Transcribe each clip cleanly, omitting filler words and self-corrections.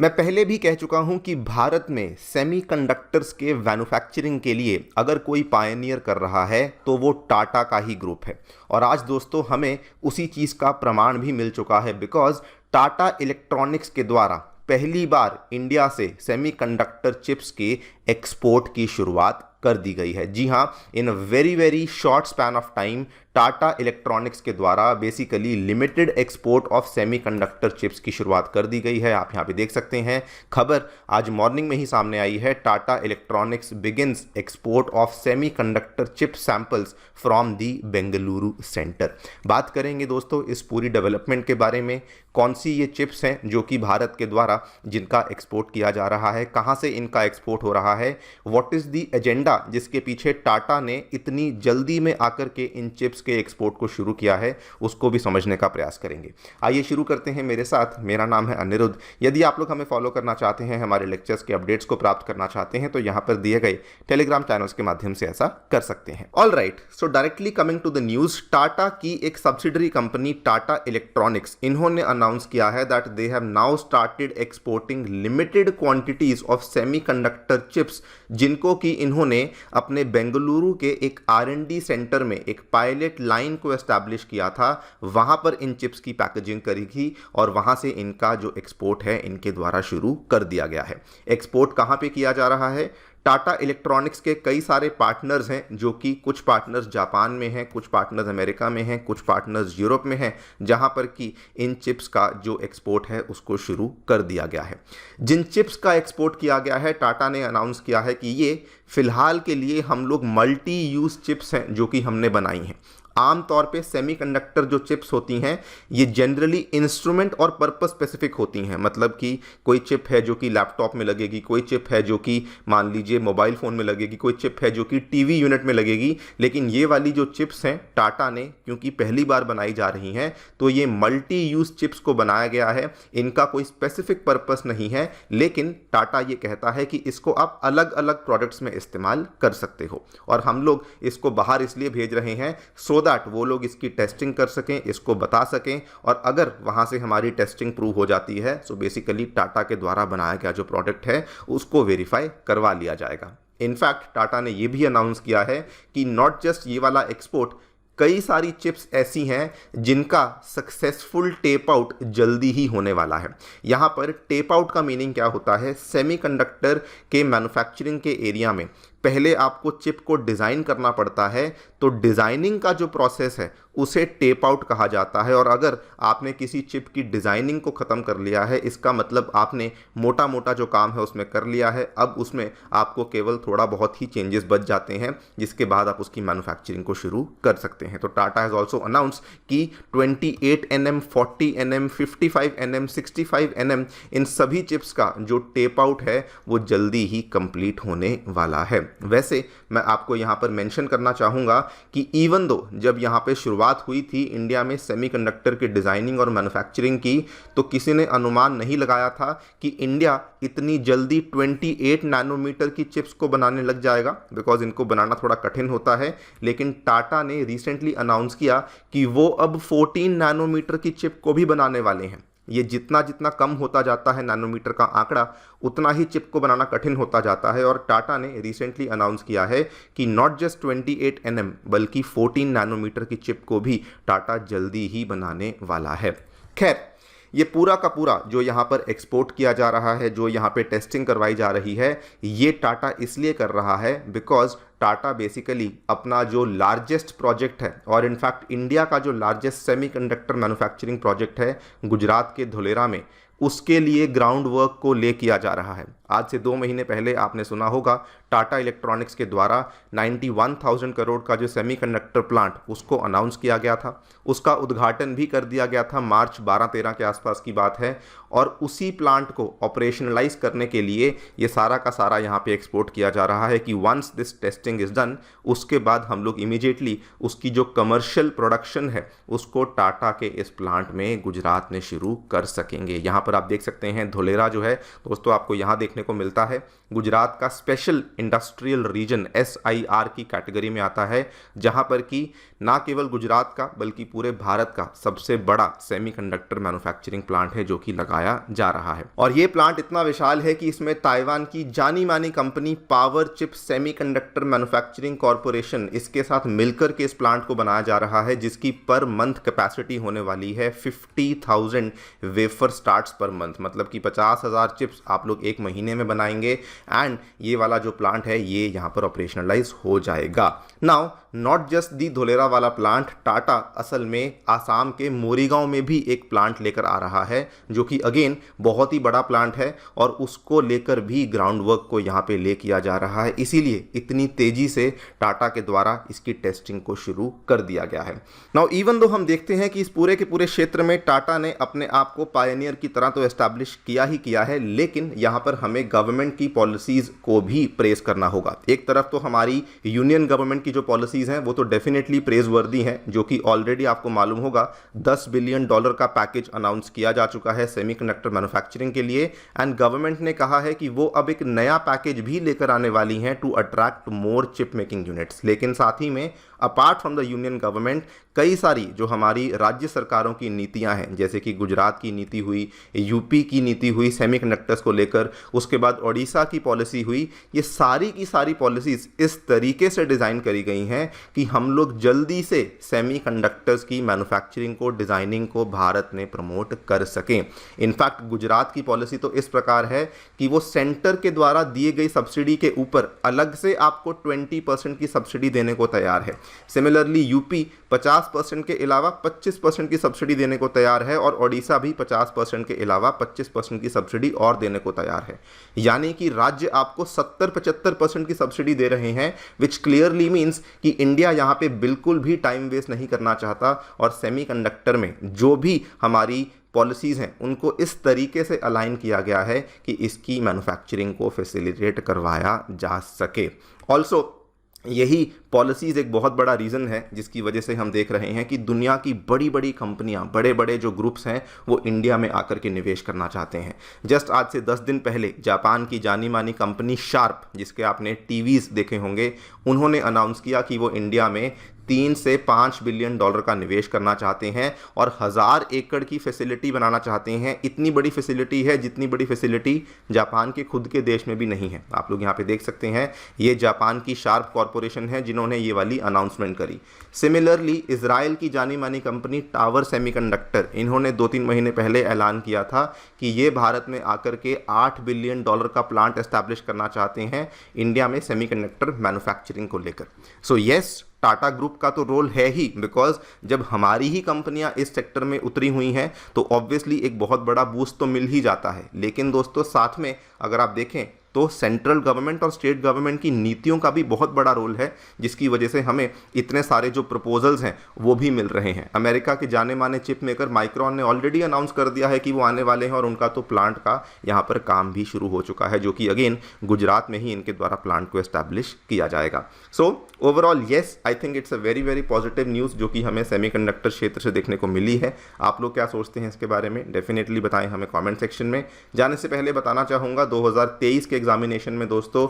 मैं पहले भी कह चुका हूं कि भारत में सेमीकंडक्टर्स के मैन्युफैक्चरिंग के लिए अगर कोई पायनियर कर रहा है तो वो टाटा का ही ग्रुप है। और आज दोस्तों हमें उसी चीज़ का प्रमाण भी मिल चुका है, बिकॉज टाटा इलेक्ट्रॉनिक्स के द्वारा पहली बार इंडिया से सेमीकंडक्टर चिप्स के एक्सपोर्ट की शुरुआत कर दी गई है। जी हाँ, in very very short span of time Tata electronics के द्वारा basically limited export of semiconductor chips की शुरुआत कर दी गई है। आप यहाँ पे देख सकते हैं, खबर आज मॉर्निंग में ही सामने आई है। Tata electronics begins export of semiconductor chip samples from the Bengaluru centre. बात करेंगे दोस्तों इस पूरी डेवलपमेंट के बारे में, कौन सी ये चिप्स हैं जो कि भारत के द्वारा जिनका एक्सपोर्ट किया जा रहा है, कहाँ से इनका एक्सपोर्ट हो रहा है, व्हाट इज़ दी एजेंडा जिसके पीछे टाटा ने इतनी जल्दी में आकर के इन चिप्स के एक्सपोर्ट को शुरू किया है, उसको भी समझने का प्रयास करेंगे। आइए शुरू करते हैं मेरे साथ। मेरा नाम है अनिरुद्ध। यदि आप लोग हमें फॉलो करना चाहते हैं, हमारे लेक्चर्स के अपडेट्स को प्राप्त करना चाहते हैं, तो यहाँ पर दिए गए टेलीग्राम चैनल्स के माध्यम से ऐसा कर सकते हैं। All right, so directly coming to the news, Tata की एक सब्सिडरी कंपनी टाटा इलेक्ट्रॉनिक्स, इन्होंने अनाउंस किया है that they have now started exporting limited quantities of semiconductor chips, जिनको कि इन्होंने अपने बेंगलुरु के एक R&D सेंटर में एक पायलट लाइन को एस्टैब्लिश किया था। वहां पर इन चिप्स की पैकेजिंग करी थी और वहां से इनका जो एक्सपोर्ट है इनके द्वारा शुरू कर दिया गया है। एक्सपोर्ट कहां पे किया जा रहा है? टाटा इलेक्ट्रॉनिक्स के कई सारे पार्टनर्स हैं, जो कि कुछ पार्टनर्स जापान में हैं, कुछ पार्टनर्स अमेरिका में हैं, कुछ पार्टनर्स यूरोप में हैं, जहां पर कि इन चिप्स का जो एक्सपोर्ट है उसको शुरू कर दिया गया है। जिन चिप्स का एक्सपोर्ट किया गया है, टाटा ने अनाउंस किया है कि ये फिलहाल के लिए हम लोग मल्टी यूज चिप्स हैं जो कि हमने बनाई हैं। आमतौर पे सेमीकंडक्टर जो चिप्स होती हैं ये जनरली इंस्ट्रूमेंट और पर्पस स्पेसिफिक होती हैं। मतलब कि कोई चिप है जो कि लैपटॉप में लगेगी, कोई चिप है जो कि मान लीजिए मोबाइल फ़ोन में लगेगी, कोई चिप है जो कि टीवी यूनिट में लगेगी। लेकिन ये वाली जो चिप्स हैं टाटा ने क्योंकि पहली बार बनाई जा रही हैं, तो ये मल्टी यूज़ चिप्स को बनाया गया है। इनका कोई स्पेसिफिक पर्पस नहीं है, लेकिन टाटा ये कहता है कि इसको आप अलग अलग प्रोडक्ट्स में इस्तेमाल कर सकते हो। और हम लोग इसको बाहर इसलिए भेज रहे हैं सो दैट वो लोग इसकी टेस्टिंग कर सकें, इसको बता सकें, और अगर वहां से हमारी टेस्टिंग प्रूव हो जाती है सो बेसिकली टाटा के द्वारा बनाया गया जो प्रोडक्ट है उसको वेरीफाई करवा लिया जाएगा। इनफैक्ट टाटा ने यह भी अनाउंस किया है कि नॉट जस्ट ये वाला एक्सपोर्ट, कई सारी चिप्स ऐसी हैं जिनका सक्सेसफुल टेप आउट जल्दी ही होने वाला है। यहाँ पर टेप आउट का मीनिंग क्या होता है? सेमीकंडक्टर के मैन्युफैक्चरिंग के एरिया में पहले आपको चिप को डिज़ाइन करना पड़ता है, तो डिज़ाइनिंग का जो प्रोसेस है उसे टेप आउट कहा जाता है। और अगर आपने किसी चिप की डिज़ाइनिंग को ख़त्म कर लिया है, इसका मतलब आपने मोटा मोटा जो काम है उसमें कर लिया है। अब उसमें आपको केवल थोड़ा बहुत ही चेंजेस बच जाते हैं, जिसके बाद आप उसकी मैन्युफैक्चरिंग को शुरू कर सकते हैं। तो टाटा हैज़ ऑल्सो अनाउंस कि 28 nm, 40 nm, 55 nm, 65 nm इन सभी चिप्स का जो टेप आउट है वो जल्दी ही कंप्लीट होने वाला है। वैसे मैं आपको यहाँ पर मेंशन करना चाहूँगा कि इवन दो जब यहाँ पे शुरुआत हुई थी इंडिया में सेमीकंडक्टर की डिज़ाइनिंग और मैन्युफैक्चरिंग की, तो किसी ने अनुमान नहीं लगाया था कि इंडिया इतनी जल्दी 28 नैनोमीटर की चिप्स को बनाने लग जाएगा, बिकॉज इनको बनाना थोड़ा कठिन होता है। लेकिन टाटा ने रिसेंटली अनाउंस किया कि वो अब 14 नैनोमीटर की चिप को भी बनाने वाले हैं। ये जितना जितना कम होता जाता है नैनोमीटर का आंकड़ा, उतना ही चिप को बनाना कठिन होता जाता है। और टाटा ने रिसेंटली अनाउंस किया है कि नॉट जस्ट 28 nm बल्कि 14 नैनोमीटर की चिप को भी टाटा जल्दी ही बनाने वाला है। खैर, ये पूरा का पूरा जो यहाँ पर एक्सपोर्ट किया जा रहा है, जो यहाँ पे टेस्टिंग करवाई जा रही है, ये टाटा इसलिए कर रहा है बिकॉज टाटा बेसिकली अपना जो लार्जेस्ट प्रोजेक्ट है, और इनफैक्ट इंडिया का जो लार्जेस्ट सेमीकंडक्टर मैन्युफैक्चरिंग प्रोजेक्ट है गुजरात के धुलेरा में, उसके लिए ग्राउंड वर्क को ले किया जा रहा है। आज से 2 महीने पहले आपने सुना होगा टाटा इलेक्ट्रॉनिक्स के द्वारा 91,000 करोड़ का जो सेमीकंडक्टर प्लांट उसको अनाउंस किया गया था। उसका उद्घाटन भी कर दिया गया था, मार्च 12-13 के आसपास की बात है। और उसी प्लांट को ऑपरेशनलाइज करने के लिए ये सारा का सारा यहाँ पे एक्सपोर्ट किया जा रहा है कि once this testing is done, उसके बाद हम लोग इमीडिएटली उसकी जो कमर्शियल प्रोडक्शन है उसको टाटा के इस प्लांट में गुजरात में शुरू कर सकेंगे। यहाँ पर पर आप देख सकते हैं धोलेरा जो है दोस्तों आपको यहाँ देखने को मिलता है, गुजरात का स्पेशल इंडस्ट्रियल रीजन SIR की कैटेगरी में आता है, जहां पर कि ना केवल गुजरात का बल्कि पूरे भारत का सबसे बड़ा सेमीकंडक्टर मैन्युफैक्चरिंग प्लांट है जो कि लगाया जा रहा है। और ये प्लांट इतना विशाल है कि इसमें ताइवान की जानी मानी company power chip semiconductor manufacturing corporation इसके साथ मिलकर के इस प्लांट को बनाया जा रहा है, जिसकी पर मंथ कैपेसिटी होने वाली है 50,000 वेफर स्टार्ट्स पर मंथ, मतलब कि 50,000 चिप्स आप लोग एक महीने में बनाएंगे एंड ये वाला जो प्लांट है ये यहाँ पर ऑपरेशनलाइज हो जाएगा। Now not just the Dholera वाला प्लांट, टाटा असल में आसाम के मोरीगांव में भी एक प्लांट लेकर आ रहा है जो कि अगेन बहुत ही बड़ा प्लांट है और उसको लेकर भी ग्राउंड वर्क को यहाँ पे ले किया जा रहा है, इसीलिए इतनी तेजी से टाटा के द्वारा इसकी टेस्टिंग को शुरू कर दिया गया है। नाउ इवन दो हम देखते हैं कि इस पूरे के पूरे क्षेत्र में टाटा ने अपने आप को पायनियर की तरह तो एस्टैब्लिश किया ही किया है, लेकिन यहाँ पर हमें गवर्नमेंट की पॉलिसीज को भी प्रेस करना होगा। एक तरफ तो हमारी यूनियन गवर्नमेंट की जो पॉलिसीज हैं वो तो डेफिनेटली प्रेज वर्दी हैं, जो कि ऑलरेडी आपको मालूम होगा $10 बिलियन का पैकेज अनाउंस किया जा चुका है सेमीकंडक्टर मैन्युफैक्चरिंग के लिए एंड गवर्नमेंट ने कहा है कि वो अब एक नया पैकेज भी लेकर आने वाली हैं to attract more chip making units. लेकिन साथ ही में apart from the union government कई सारी जो हमारी राज्य सरकारों की नीतियां हैं, जैसे कि गुजरात की नीति हुई, यूपी की नीति हुई सेमीकंडक्टर्स को लेकर, उसके बाद ओडिशा की पॉलिसी हुई, ये सारी की सारी पॉलिसीज इस तरीके से डिज़ाइन करी गई हैं कि हम लोग जल्दी से सेमीकंडक्टर्स की मैन्युफैक्चरिंग को, डिज़ाइनिंग को भारत में प्रमोट कर सकें। इनफैक्ट गुजरात की पॉलिसी तो इस प्रकार है कि वो सेंटर के द्वारा दिए गई सब्सिडी के ऊपर अलग से आपको 20% की सब्सिडी देने को तैयार है। सिमिलरली यूपी 50% के अलावा 25% की सब्सिडी देने को तैयार है और ओडिशा भी 50% के अलावा 25% की सब्सिडी और देने को तैयार है। यानी कि राज्य आपको 70-75% की सब्सिडी दे रहे हैं, विच क्लियरली मीन्स कि इंडिया यहाँ पे बिल्कुल भी टाइम वेस्ट नहीं करना चाहता और सेमीकंडक्टर में जो भी हमारी पॉलिसीज़ हैं उनको इस तरीके से अलाइन किया गया है कि इसकी मैन्युफैक्चरिंग को फैसिलिटेट करवाया जा सके। ऑल्सो यही पॉलिसीज़ एक बहुत बड़ा रीज़न है जिसकी वजह से हम देख रहे हैं कि दुनिया की बड़ी बड़ी कंपनियां, बड़े बड़े जो ग्रुप्स हैं वो इंडिया में आकर के निवेश करना चाहते हैं। जस्ट आज से 10 दिन पहले जापान की जानी मानी कंपनी शार्प, जिसके आपने टीवीज़ देखे होंगे, उन्होंने अनाउंस किया कि वो इंडिया में 3 से 5 बिलियन डॉलर का निवेश करना चाहते हैं और 1000 एकड़ की फैसिलिटी बनाना चाहते हैं। इतनी बड़ी फैसिलिटी है जितनी बड़ी फैसिलिटी जापान के खुद के देश में भी नहीं है। आप लोग यहाँ पे देख सकते हैं, ये जापान की शार्प कॉरपोरेशन है जिन्होंने ये वाली अनाउंसमेंट करी। सिमिलरली इजराइल की जानी मानी कंपनी टावर सेमीकंडक्टर, इन्होंने 2-3 महीने पहले ऐलान किया था कि ये भारत में आकर के $8 बिलियन का प्लांट एस्टैब्लिश करना चाहते हैं इंडिया में सेमीकंडक्टर मैन्युफैक्चरिंग को लेकर। सो यस, टाटा ग्रुप का तो रोल है ही, बिकॉज जब हमारी ही कंपनियां इस सेक्टर में उतरी हुई हैं तो ऑब्वियसली एक बहुत बड़ा बूस्ट तो मिल ही जाता है। लेकिन दोस्तों साथ में अगर आप देखें तो सेंट्रल गवर्नमेंट और स्टेट गवर्नमेंट की नीतियों का भी बहुत बड़ा रोल है, जिसकी वजह से हमें इतने सारे जो प्रपोजल्स हैं वो भी मिल रहे हैं। अमेरिका के जाने माने चिप मेकर माइक्रॉन ने ऑलरेडी अनाउंस कर दिया है कि वो आने वाले हैं और उनका तो प्लांट का यहाँ पर काम भी शुरू हो चुका है, जो कि अगेन गुजरात में ही इनके द्वारा प्लांट को एस्टैब्लिश किया जाएगा। So overall yes, I think it's a very very positive news जो कि हमें सेमीकंडक्टर क्षेत्र से देखने को मिली है। आप लोग क्या सोचते हैं इसके बारे में, डेफिनेटली बताएं हमें कमेंट सेक्शन में। जाने से पहले बताना चाहूँगा 2023 के एग्जामिनेशन में दोस्तों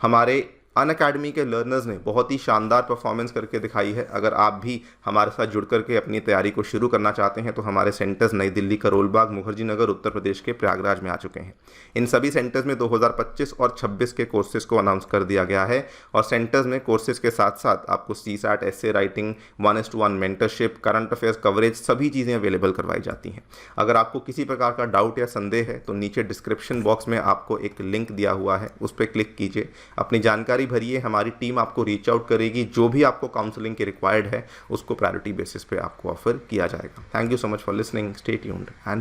हमारे अनअकैडमी के लर्नर्स ने बहुत ही शानदार परफॉर्मेंस करके दिखाई है। अगर आप भी हमारे साथ जुड़ करके अपनी तैयारी को शुरू करना चाहते हैं तो हमारे सेंटर्स नई दिल्ली, करोलबाग, मुखर्जी नगर, उत्तर प्रदेश के प्रयागराज में आ चुके हैं। इन सभी सेंटर्स में 2025 और 26 के कोर्सेज को अनाउंस कर दिया गया है और सेंटर्स में कोर्सेज के साथ साथ आपको CSAT, essay writing, 1:1 mentorship, current affairs coverage, सभी चीज़ें अवेलेबल करवाई जाती हैं। अगर आपको किसी प्रकार का डाउट या संदेह है तो नीचे डिस्क्रिप्शन बॉक्स में आपको एक लिंक दिया हुआ है, उस पर क्लिक कीजिए, अपनी जानकारी भरिए, हमारी टीम आपको रीच आउट करेगी। जो भी आपको काउंसलिंग की रिक्वायर्ड है उसको प्रायोरिटी बेसिस पे आपको ऑफर किया जाएगा। Thank you so much for listening, stay tuned and